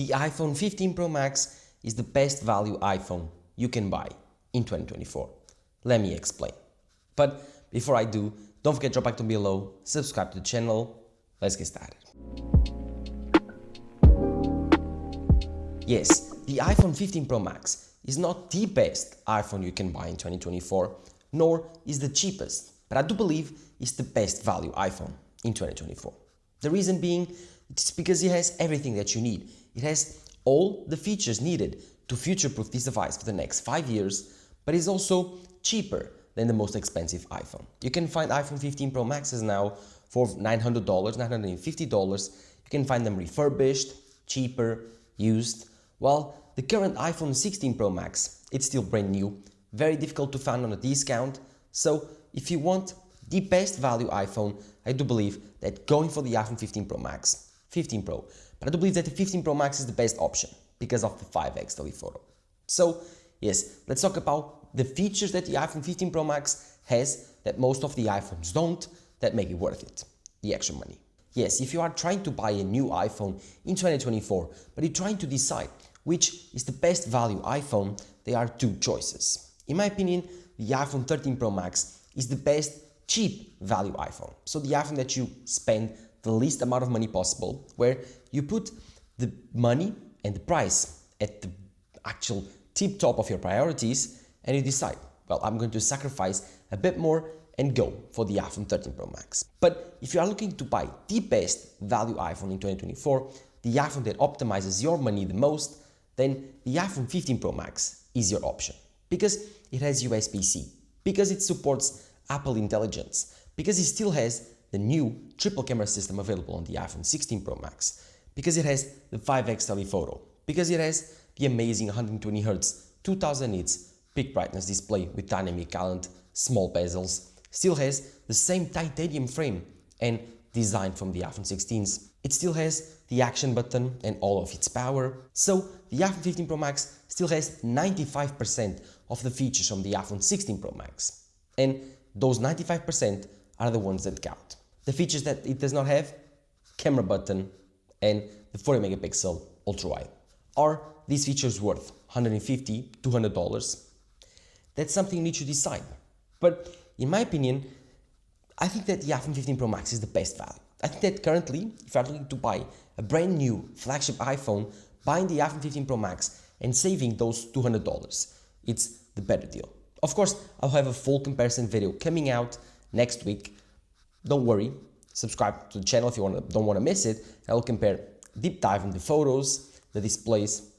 the iPhone 15 Pro Max is the best value iPhone you can buy in 2024. Let me explain. But before I do, don't forget to drop back to below, subscribe to the channel. Let's get started. Yes, the iPhone 15 Pro Max is not the best iPhone you can buy in 2024, nor is the cheapest, but I do believe it's the best value iPhone in 2024. The reason being, it's because it has everything that you need. It has all the features needed to future-proof this device for the next 5 years, but it's also cheaper than the most expensive iPhone. You can find iPhone 15 Pro Maxes now for $900, $950. You can find them refurbished, cheaper, used, while the current iPhone 16 Pro Max, it's still brand new, very difficult to find on a discount. So if you want the best value iPhone, I do believe that going for the iPhone 15 Pro Max, 15 Pro, but I do believe that the 15 Pro Max is the best option because of the 5x telephoto. So yes, let's talk about the features that the iPhone 15 Pro Max has that most of the iPhones don't, that make it worth it, the extra money. Yes, if you are trying to buy a new iPhone in 2024, but you're trying to decide which is the best value iPhone, there are two choices. In my opinion, the iPhone 13 Pro Max is the best cheap value iPhone. So the iPhone that you spend the least amount of money possible, where you put the money and the price at the actual tip top of your priorities, and you decide, well, I'm going to sacrifice a bit more and go for the iPhone 13 Pro Max. But if you are looking to buy the best value iPhone in 2024, the iPhone that optimizes your money the most, then the iPhone 15 Pro Max is your option. Because it has USB-C, because it supports Apple Intelligence, because it still has the new triple camera system available on the iPhone 16 Pro Max, because it has the 5x telephoto, because it has the amazing 120Hz, 2000 nits peak brightness display with dynamic island, small bezels, still has the same titanium frame and design from the iPhone 16s. It still has the action button and all of its power. So the iPhone 15 Pro Max still has 95% of the features from the iPhone 16 Pro Max. And those 95% are the ones that count. The features that it does not have, camera button and the 40 megapixel ultra wide. Are these features worth $150, $200? That's something you need to decide. But in my opinion, I think that the iPhone 15 Pro Max is the best value. I think that currently, if you are looking to buy a brand new flagship iPhone, buying the iPhone 15 Pro Max and saving those $200, it's the better deal. Of course, I'll have a full comparison video coming out next week. Don't worry, subscribe to the channel if you don't want to miss it. I will compare deep dive on the photos, the displays,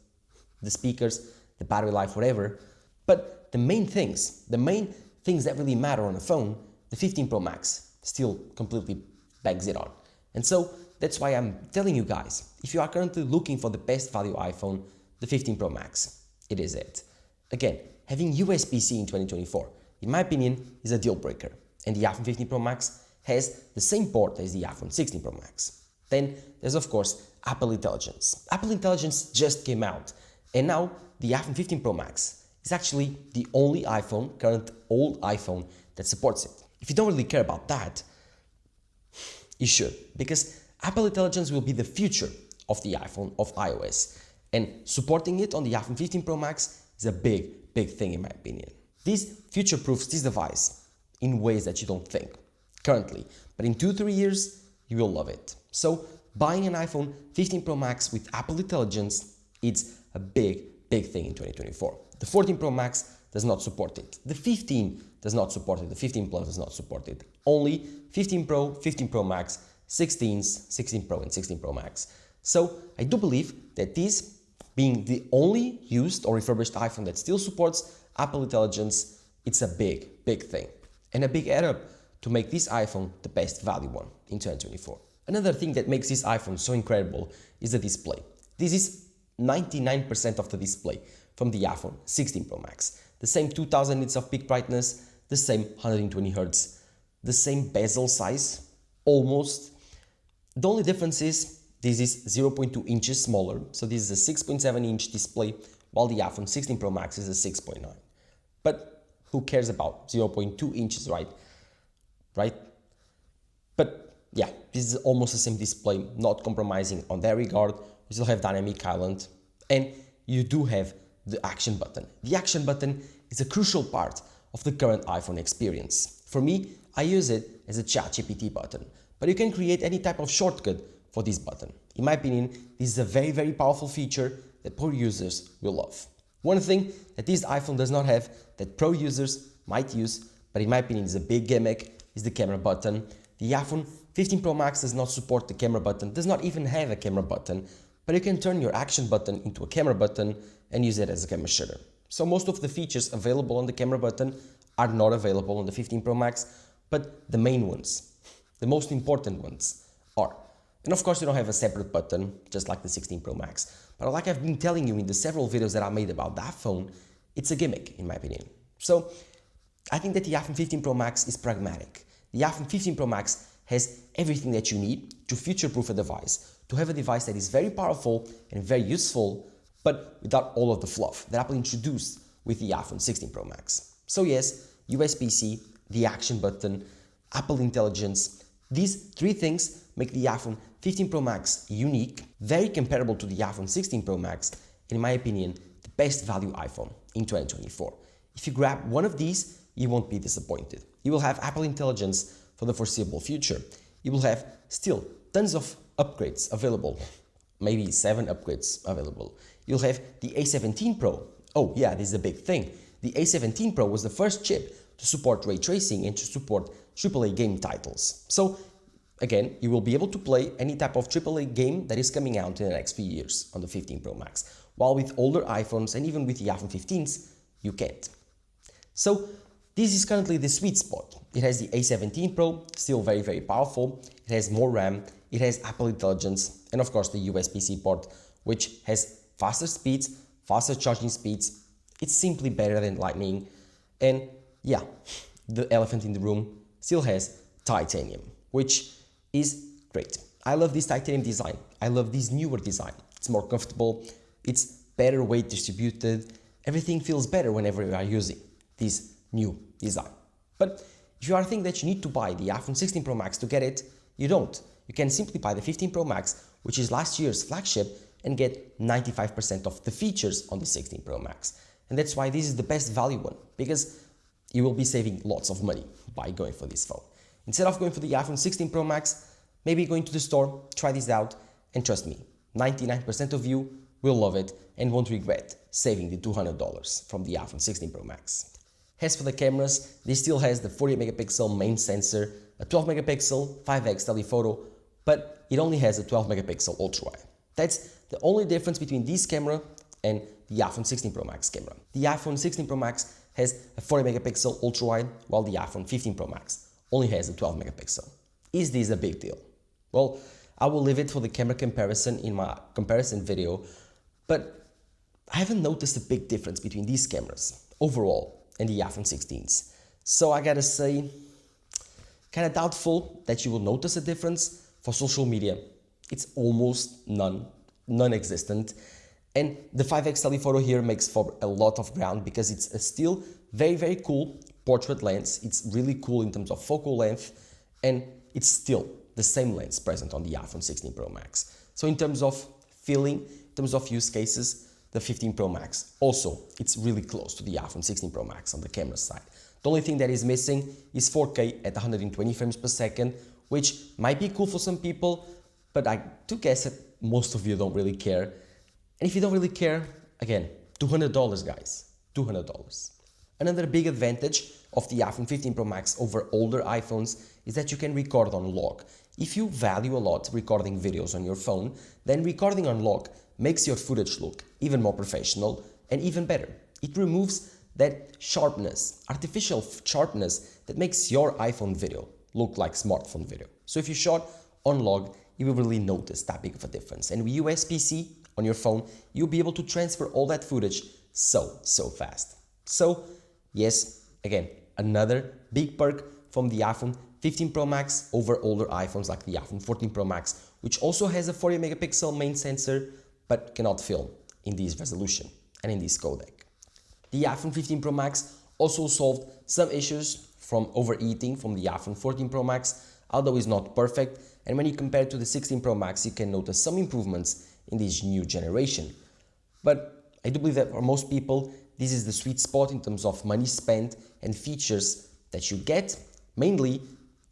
the speakers, the battery life, whatever. But the main things that really matter on a phone, the 15 Pro Max still completely bags it on. And so that's why I'm telling you guys, if you are currently looking for the best value iPhone, the 15 Pro Max, it is it. Again, having USB-C in 2024, in my opinion, is a deal breaker. And the iPhone 15 Pro Max has the same port as the iPhone 16 Pro Max. Then there's of course Apple Intelligence. Apple Intelligence just came out, and now the iPhone 15 Pro Max is actually the only iPhone, current old iPhone, that supports it. If you don't really care about that, you should, because Apple Intelligence will be the future of the iPhone, of iOS, and supporting it on the iPhone 15 Pro Max is a big thing in my opinion. This future-proofs this device in ways that you don't think currently, but in 2-3 years, you will love it. So buying an iPhone 15 Pro Max with Apple Intelligence, it's a big thing in 2024. The 14 Pro Max does not support it. The 15 does not support it. The 15 Plus does not support it. Only 15 Pro, 15 Pro Max, 16s, 16 Pro and 16 Pro Max. So I do believe that this being the only used or refurbished iPhone that still supports Apple Intelligence, it's a big thing. And a big add up to make this iPhone the best value one in 2024. Another thing that makes this iPhone so incredible is the display. This is 99% of the display from the iPhone 16 Pro Max. The same 2000 nits of peak brightness, the same 120Hz, the same bezel size, almost. The only difference is this is 0.2 inches smaller, so this is a 6.7 inch display, while the iPhone 16 Pro Max is a 6.9. But who cares about 0.2 inches, right? But yeah, this is almost the same display, not compromising on that regard. you still have dynamic island, and you do have the action button. The action button is a crucial part of the current iPhone experience. For me, I use it as a ChatGPT button, but you can create any type of shortcut for this button. In my opinion, this is a very, very powerful feature that pro users will love. One thing that this iPhone does not have that pro users might use, but in my opinion is a big gimmick, is the camera button. The iPhone 15 Pro Max does not support the camera button, does not even have a camera button, but you can turn your action button into a camera button and use it as a camera shutter. So most of the features available on the camera button are not available on the 15 Pro Max, but the main ones, the most important ones are. And of course you don't have a separate button, just like the 16 Pro Max. But like I've been telling you in the several videos that I made about that phone, it's a gimmick in my opinion. So I think that the iPhone 15 Pro Max is pragmatic. The iPhone 15 Pro Max has everything that you need to future-proof a device, to have a device that is very powerful and very useful, but without all of the fluff that Apple introduced with the iPhone 16 Pro Max. So yes, USB-C, the action button, Apple Intelligence, these three things make the iPhone 15 Pro Max unique, very comparable to the iPhone 16 Pro Max, and in my opinion, the best value iPhone in 2024. If you grab one of these, you won't be disappointed. You will have Apple Intelligence for the foreseeable future. You will have still tons of upgrades available, maybe 7 upgrades available. You'll have the A17 Pro. Oh yeah, this is a big thing. The A17 Pro was the first chip to support ray tracing and to support AAA game titles. So again, you will be able to play any type of AAA game that is coming out in the next few years on the 15 Pro Max, while with older iPhones and even with the iPhone 15s, you can't. So this is currently the sweet spot. It has the A17 Pro, still very, very powerful. It has more RAM, it has Apple Intelligence, and of course the USB-C port, which has faster speeds, faster charging speeds. It's simply better than Lightning. And yeah, the elephant in the room still has titanium, which is great. I love this titanium design. I love this newer design. It's more comfortable, it's better weight distributed. Everything feels better whenever you are using this new design. But if you are thinking that you need to buy the iPhone 16 Pro Max to get it, you don't. You can simply buy the 15 Pro Max, which is last year's flagship, and get 95% of the features on the 16 Pro Max. And that's why this is the best value one, because you will be saving lots of money by going for this phone. Instead of going for the iPhone 16 Pro Max, maybe going to the store, try this out, and trust me, 99% of you will love it and won't regret saving the $200 from the iPhone 16 Pro Max. As for the cameras, this still has the 48 megapixel main sensor, a 12 megapixel 5x telephoto, but it only has a 12 megapixel ultra-wide. That's the only difference between this camera and the iPhone 16 Pro Max camera. The iPhone 16 Pro Max has a 40 megapixel ultra-wide, while the iPhone 15 Pro Max only has a 12 megapixel. Is this a big deal? Well, I will leave it for the camera comparison in my comparison video, but I haven't noticed a big difference between these cameras overall and the iPhone 16s. So I gotta say, kind of doubtful that you will notice a difference. For social media, it's almost non-existent. And the 5x telephoto here makes for a lot of ground because it's a still very, very cool portrait lens. It's really cool in terms of focal length, and it's still the same lens present on the iPhone 16 Pro Max. So in terms of feeling, in terms of use cases, the 15 Pro Max also, it's really close to the iPhone 16 Pro Max on the camera side. The only thing that is missing is 4K at 120 frames per second, which might be cool for some people, but I do guess that most of you don't really care. And if you don't really care, again, $200 guys, $200. Another big advantage of the iPhone 15 Pro Max over older iPhones is that you can record on log. If you value a lot recording videos on your phone, then recording on log makes your footage look even more professional and even better. It removes that sharpness, artificial sharpness that makes your iPhone video look like smartphone video. So if you shot on log, you will really notice that big of a difference. And with USB-C on your phone, you'll be able to transfer all that footage so fast. So yes, again, another big perk from the iPhone 15 Pro Max over older iPhones like the iPhone 14 Pro Max, which also has a 40 megapixel main sensor, but cannot film in this resolution and in this codec. The iPhone 15 Pro Max also solved some issues from overheating from the iPhone 14 Pro Max, although it's not perfect, and when you compare it to the 16 Pro Max, you can notice some improvements in this new generation. But I do believe that for most people, this is the sweet spot in terms of money spent and features that you get, mainly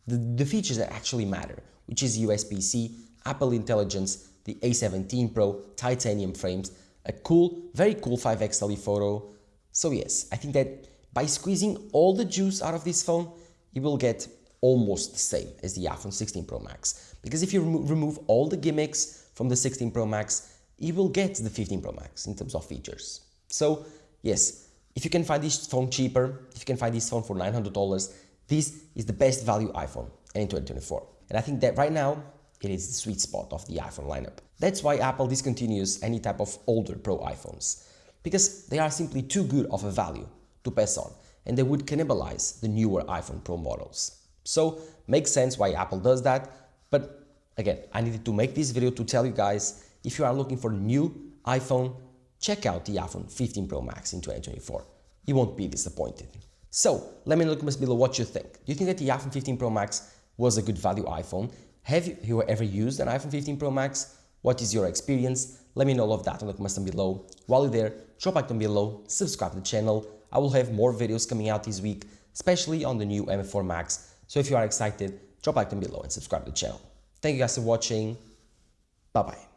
the features that actually matter, which is USB-C, Apple Intelligence, the A17 Pro, titanium frames, a cool, very cool 5x telephoto. So yes, I think that by squeezing all the juice out of this phone, you will get almost the same as the iPhone 16 Pro Max. Because if you remove all the gimmicks from the 16 Pro Max, you will get the 15 Pro Max in terms of features. So yes, if you can find this phone cheaper, if you can find this phone for $900, this is the best value iPhone in 2024. And I think that right now, it is the sweet spot of the iPhone lineup. That's why Apple discontinues any type of older Pro iPhones, because they are simply too good of a value to pass on, and they would cannibalize the newer iPhone Pro models. So, makes sense why Apple does that, but again, I needed to make this video to tell you guys, if you are looking for a new iPhone, check out the iPhone 15 Pro Max in 2024. You won't be disappointed. So, let me know in the comments below what you think. Do you think that the iPhone 15 Pro Max was a good value iPhone? Have you ever used an iPhone 15 Pro Max? What is your experience? Let me know all of that in the comments down below. While you're there, drop a like down below, subscribe to the channel. I will have more videos coming out this week, especially on the new M4 Max. So if you are excited, drop a like down below and subscribe to the channel. Thank you guys for watching. Bye bye.